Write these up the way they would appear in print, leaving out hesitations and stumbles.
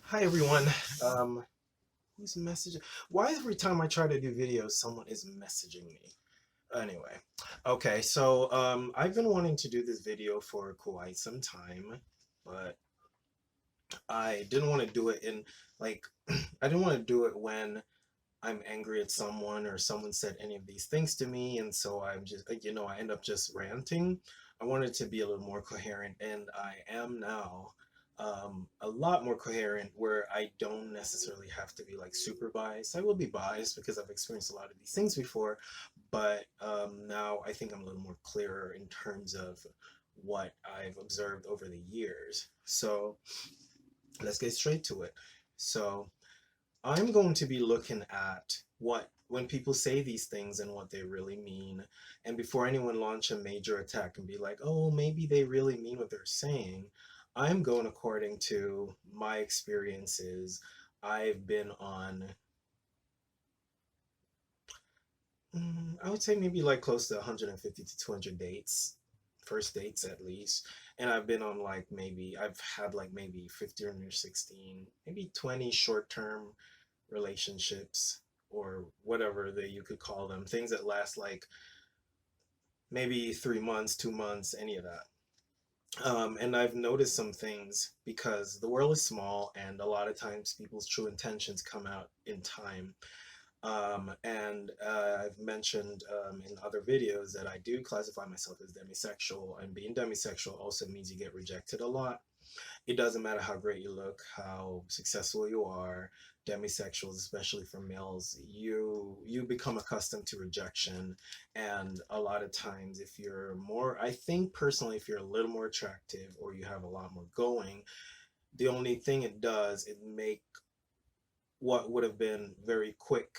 Hi everyone. Um, who's messaging? Why every time I try to do videos, someone is messaging me? Anyway, okay. I've been wanting to do this video for quite some time, but I didn't want to do it in like I didn't want to do it when I'm angry at someone or someone said any of these things to me, and so I'm just I end up just ranting. I wanted to be a little more coherent, and I am now a lot more coherent where I don't necessarily have to be like super biased. I will be biased because I've experienced a lot of these things before, but now I think I'm a little more clearer in terms of what I've observed over the years. So let's get straight to it. So I'm going to be looking at what when people say these things and what they really mean. And before anyone launch a major attack and be like, oh, maybe they really mean what they're saying, I'm going according to my experiences. I've been on, I would say maybe like close to 150 to 200 dates, first dates at least. And I've been on like I've had like maybe 15 or 16, maybe 20 short term relationships or whatever that you could call them, things that last like maybe 3 months, 2 months, any of that. And I've noticed some things because the world is small and a lot of times people's true intentions come out in time. And I've mentioned in other videos that I do classify myself as demisexual, and being demisexual also means you get rejected a lot. It doesn't matter how great you look, how successful you are, demisexuals, especially for males, you become accustomed to rejection. And a lot of times if you're more, I think personally, if you're a little more attractive or you have a lot more going, the only thing it does is make what would have been very quick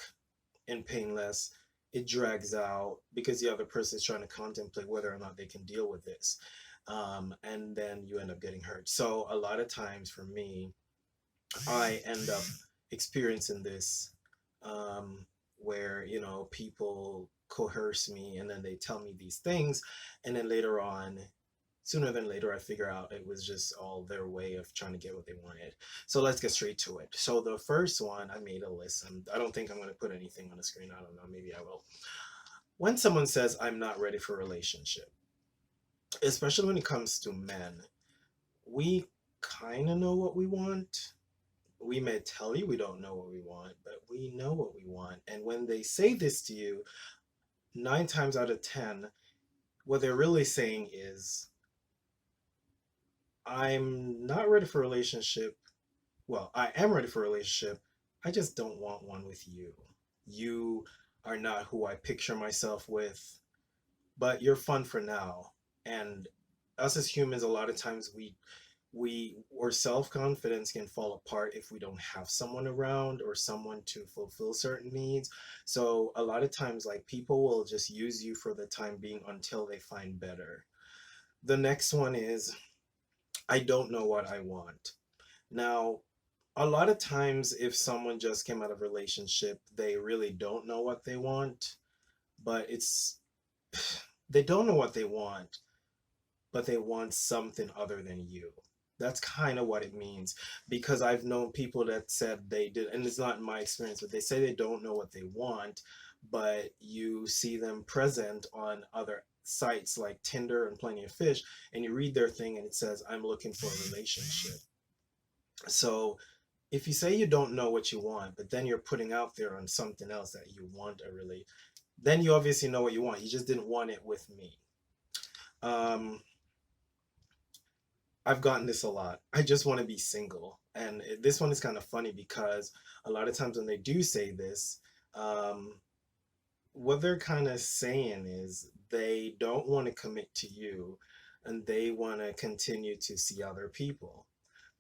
and painless, it drags out because the other person is trying to contemplate whether or not they can deal with this. And then you end up getting hurt. So a lot of times for me, I end up experiencing this where, people coerce me and then they tell me these things. And then later on, sooner than later, I figure out it was just all their way of trying to get what they wanted. So let's get straight to it. So the first one, I made a list, and I don't think I'm going to put anything on the screen. I don't know. Maybe I will. When someone says, I'm not ready for a relationship, especially when it comes to men, we kind of know what we want. We may tell you we don't know what we want, but we know what we want. And when they say this to you, 9 times out of 10, what they're really saying is, I'm not ready for a relationship. Well, I am ready for a relationship. I just don't want one with you. You are not who I picture myself with, but you're fun for now. And us as humans, a lot of times we or self-confidence can fall apart if we don't have someone around or someone to fulfill certain needs. So a lot of times like people will just use you for the time being until they find better. The next one is, I don't know what I want. Now, a lot of times if someone just came out of a relationship, they really don't know what they want, but it's they don't know what they want, but they want something other than you. That's kind of what it means, because I've known people that said they did, and it's not in my experience, but they say they don't know what they want, but you see them present on other sites like Tinder and Plenty of Fish, and you read their thing and it says, I'm looking for a relationship. So if you say you don't know what you want, but then you're putting out there on something else that you want a really, then you obviously know what you want. You just didn't want it with me. Um, I've gotten this a lot. I just want to be single. And this one is kind of funny because a lot of times when they do say this, um, what they're kind of saying is they don't want to commit to you and they want to continue to see other people.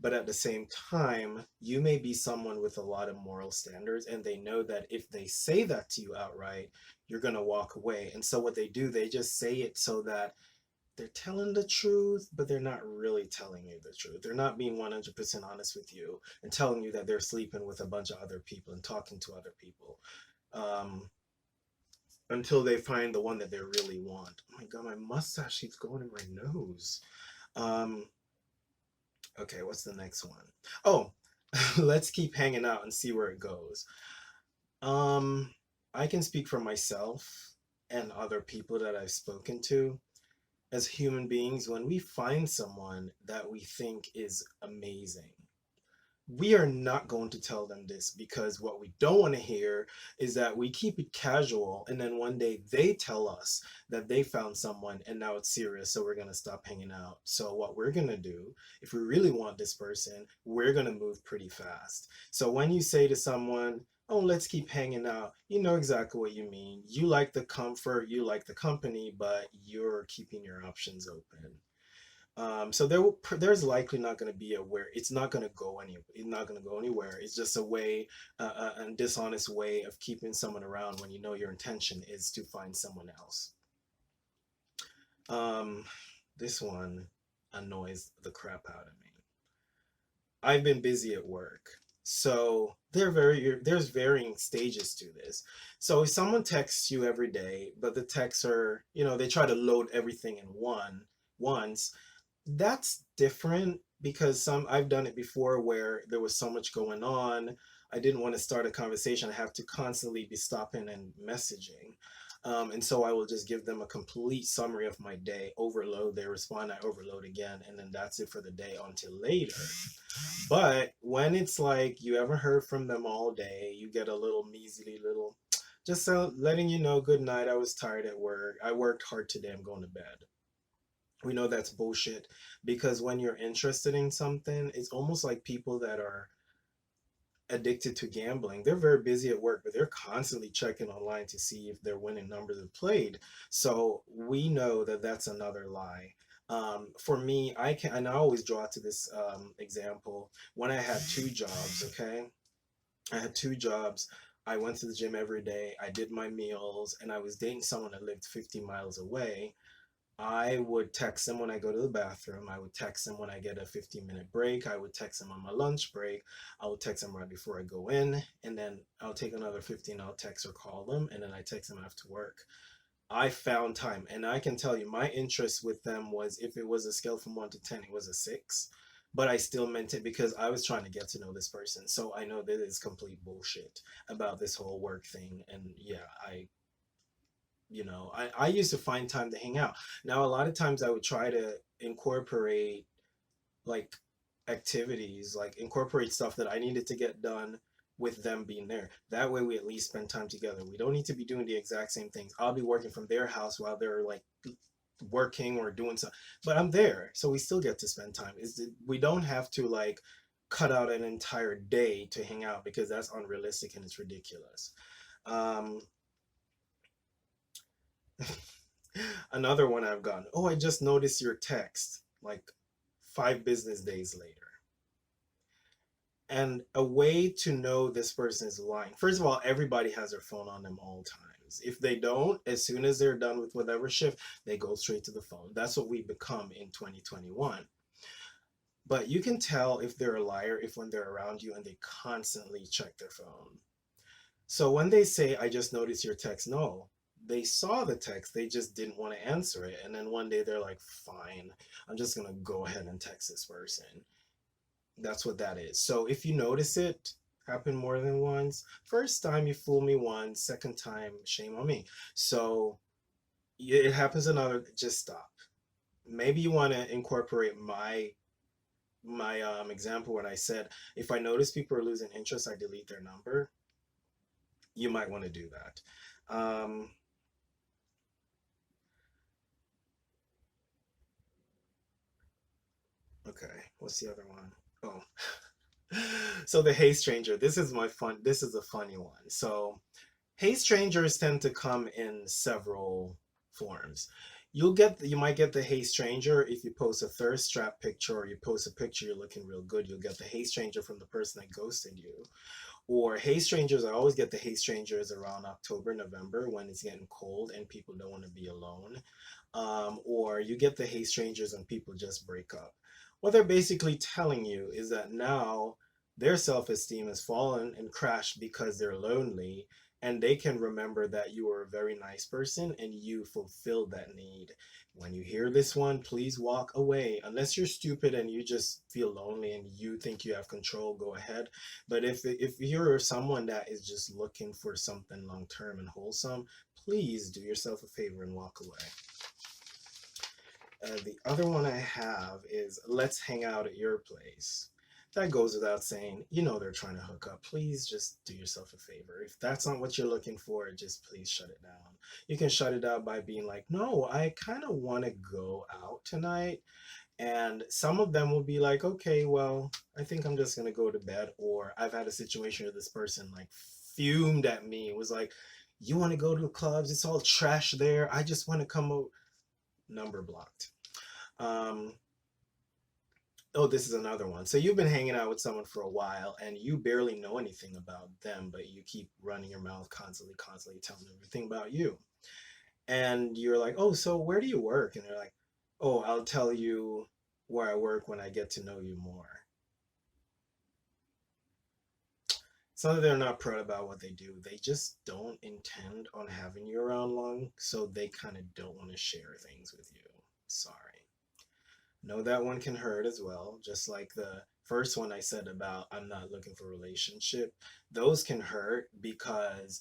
But at the same time, you may be someone with a lot of moral standards, and they know that if they say that to you outright, you're going to walk away. And so, what they do, they just say it so that they're telling the truth, but they're not really telling you the truth. They're not being 100% honest with you and telling you that they're sleeping with a bunch of other people and talking to other people. Um, until they find the one that they really want. Oh my god, my mustache keeps going in my nose. Um, okay, what's the next one? Oh, let's keep hanging out and see where it goes. Um, I can speak for myself and other people that I've spoken to. As human beings, when we find someone that we think is amazing, we are not going to tell them this, because what we don't want to hear is that we keep it casual and then one day they tell us that they found someone and now it's serious, so we're going to stop hanging out. So what we're going to do, if we really want this person, we're going to move pretty fast. So when you say to someone, oh, let's keep hanging out, you know exactly what you mean. You like the comfort, you like the company, but you're keeping your options open. So there's likely not going to be a where it's not going to go any it's not going to go anywhere. It's just a way, a dishonest way of keeping someone around when you know your intention is to find someone else. Um, this one annoys the crap out of me. I've been busy at work, so there's varying stages to this. So if someone texts you every day, but the texts are, they try to load everything in once, that's different, because some I've done it before where there was so much going on. I didn't want to start a conversation. I have to constantly be stopping and messaging. And so I will just give them a complete summary of my day, overload, they respond, I overload again, and then that's it for the day until later. But when it's like you haven't heard from them all day, you get a little measly little, just so letting you know, good night, I was tired at work. I worked hard today, I'm going to bed. We know that's bullshit, because when you're interested in something, it's almost like people that are addicted to gambling. They're very busy at work, but they're constantly checking online to see if their winning numbers have played. So we know that that's another lie. For me, I can, and I always draw to this example when I had two jobs. Okay, I had two jobs. I went to the gym every day. I did my meals, and I was dating someone that lived 50 miles away. I would text them when I go to the bathroom. I would text them when I get a 15-minute break. I would text them on my lunch break. I would text them right before I go in. And then I'll take another 15. I'll text or call them. And then I text them after work. I found time. And I can tell you, my interest with them was, if it was a scale from 1 to 10, it was a 6. But I still meant it because I was trying to get to know this person. So I know that is complete bullshit about this whole work thing. And yeah, I used to find time to hang out. Now a lot of times I would try to incorporate, like, activities, like incorporate stuff that I needed to get done with them being there. That way we at least spend time together. We don't need to be doing the exact same things. I'll be working from their house while they're like working or doing something, but I'm there, so we still get to spend time. We don't have to like cut out an entire day to hang out, because that's unrealistic and it's ridiculous. um Another one I've gotten. Oh, I just noticed your text like 5 business days later. And a way to know this person is lying. First of all, everybody has their phone on them all times. If they don't, as soon as they're done with whatever shift, they go straight to the phone. That's what we become in 2021. But you can tell if they're a liar if when they're around you and they constantly check their phone. So when they say, I just noticed your text, no, they saw the text, they just didn't want to answer it. And then one day they're like, fine, I'm just going to go ahead and text this person. That's what that is. So if you notice it happen more than once, first time you fool me once, second time, shame on me. So it happens another, just stop. Maybe you want to incorporate my example when I said, if I notice people are losing interest, I delete their number. You might want to do that. Okay, what's the other one? Oh, so the Hey Stranger. This is a funny one. So Hey Strangers tend to come in several forms. You might get the Hey Stranger if you post a thirst trap picture, or you post a picture you're looking real good. You'll get the Hey Stranger from the person that ghosted you. Or Hey Strangers, I always get the Hey Strangers around October, November, when it's getting cold and people don't want to be alone. Or you get the Hey Strangers when people just break up. What they're basically telling you is that now their self esteem has fallen and crashed because they're lonely. and they can remember that you are a very nice person and you fulfilled that need. When you hear this one, please walk away. Unless you're stupid and you just feel lonely and you think you have control, go ahead. But if you're someone that is just looking for something long term and wholesome, please do yourself a favor and walk away. The other one I have is let's hang out at your place. That goes without saying. You know they're trying to hook up. Please just do yourself a favor. If that's not what you're looking for, just please shut it down. You can shut it down by being like, no, I kind of want to go out tonight. And some of them will be like, okay, well, I think I'm just going to go to bed. Or I've had a situation where this person like fumed at me. It was like, you want to go to the clubs? It's all trash there. I just want to come out. Number blocked. Um, oh, this is another one. So you've been hanging out with someone for a while and you barely know anything about them, but you keep running your mouth constantly telling them everything about you. And you're like, oh, so where do you work? And they're like, oh, I'll tell you where I work when I get to know you more. So they're not proud about what they do. They just don't intend on having you around long, so they kind of don't want to share things with you. Sorry. No, that one can hurt as well, just like the first one I said about I'm not looking for a relationship. Those can hurt because,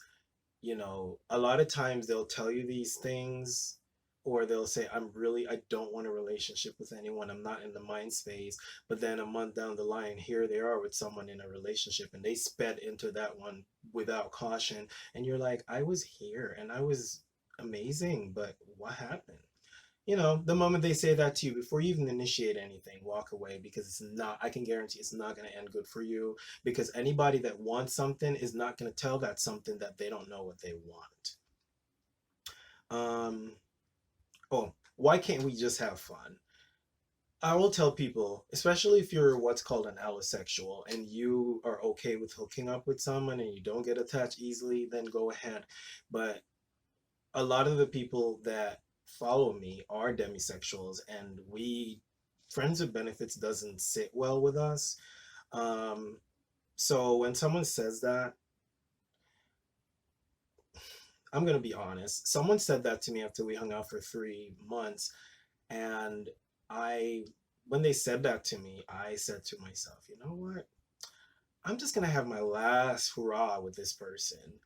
a lot of times they'll tell you these things or they'll say, I don't want a relationship with anyone. I'm not in the mind space. But then a month down the line, here they are with someone in a relationship and they sped into that one without caution. And you're like, I was here and I was amazing, but what happened? The moment they say that to you, before you even initiate anything, walk away because it's not, I can guarantee it's not going to end good for you because anybody that wants something is not going to tell that something that they don't know what they want. Um, oh, why can't we just have fun? I will tell people, especially if you're what's called an allosexual and you are okay with hooking up with someone and you don't get attached easily, then go ahead. But a lot of the people that follow me are demisexuals and we friends with benefits doesn't sit well with us. um so when someone says that, I'm going to be honest, someone said that to me after we hung out for 3 months, and I when they said that to me, I said to myself, you know what, I'm just going to have my last hurrah with this person.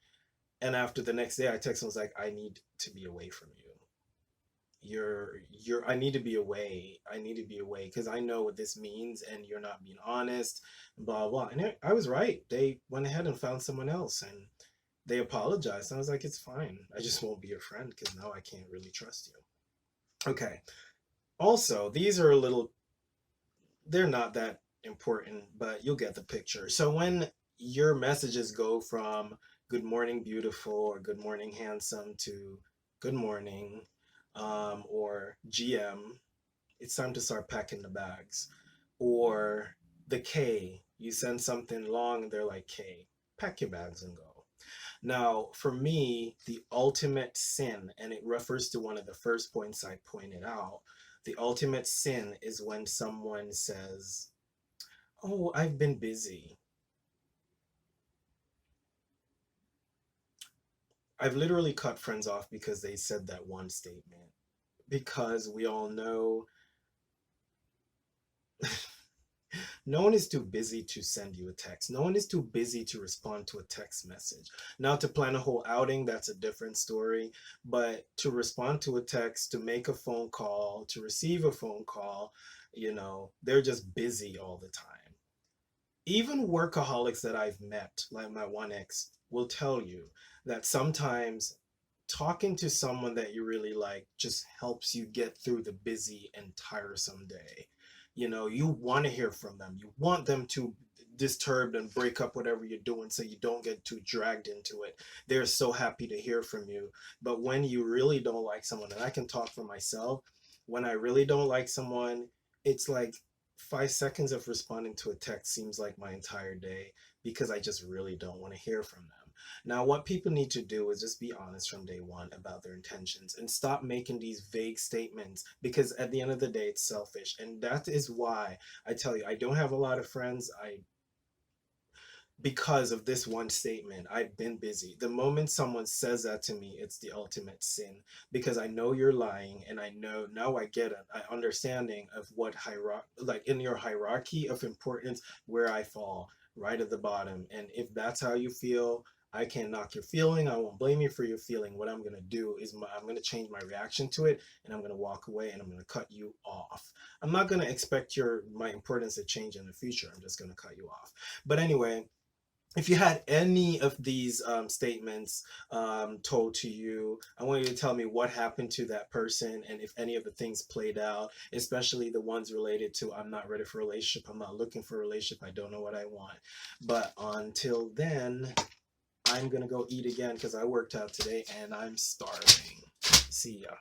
And after the next day I texted and was like, I need to be away from you. I need to be away. I need to be away because I know what this means and you're not being honest, blah blah. And I was right. They went ahead and found someone else and they apologized. And I was like, it's fine. I just won't be your friend because now I can't really trust you. Okay. Also, these are a little, they're not that important, but you'll get the picture. So when your messages go from good morning, beautiful, or good morning, handsome, to good morning, or GM, it's time to start packing the bags. Or the K, you send something long and they're like, K, pack your bags and go. Now, for me, the ultimate sin, and it refers to one of the first points I pointed out, the ultimate sin is when someone says, oh, I've been busy. I've literally cut friends off because they said that one statement. Because we all know no one is too busy to send you a text. No one is too busy to respond to a text message. Now, to plan a whole outing, that's a different story. But to respond to a text, to make a phone call, to receive a phone call, they're just busy all the time. Even workaholics that I've met, like my one ex, will tell you that sometimes talking to someone that you really like just helps you get through the busy and tiresome day. You want to hear from them. You want them to disturb and break up whatever you're doing so you don't get too dragged into it. They're so happy to hear from you. But when you really don't like someone, and I can talk for myself, when I really don't like someone, it's like 5 seconds of responding to a text seems like my entire day because I just really don't want to hear from them. Now, what people need to do is just be honest from day one about their intentions and stop making these vague statements because at the end of the day, it's selfish. And that is why I tell you, I don't have a lot of friends. because of this one statement. I've been busy. The moment someone says that to me, it's the ultimate sin, because I know you're lying, and I know now I get an understanding of what hierarchy, like in your hierarchy of importance, where I fall right at the bottom. And if that's how you feel, I can't knock your feeling. I won't blame you for your feeling. What I'm gonna do is I'm gonna change my reaction to it, and I'm gonna walk away, and I'm gonna cut you off. I'm not gonna expect my importance to change in the future. I'm just gonna cut you off. But anyway, if you had any of these statements told to you, I want you to tell me what happened to that person, and if any of the things played out, especially the ones related to I'm not ready for a relationship, I'm not looking for a relationship, I don't know what I want. But until then, I'm going to go eat again because I worked out today and I'm starving. See ya.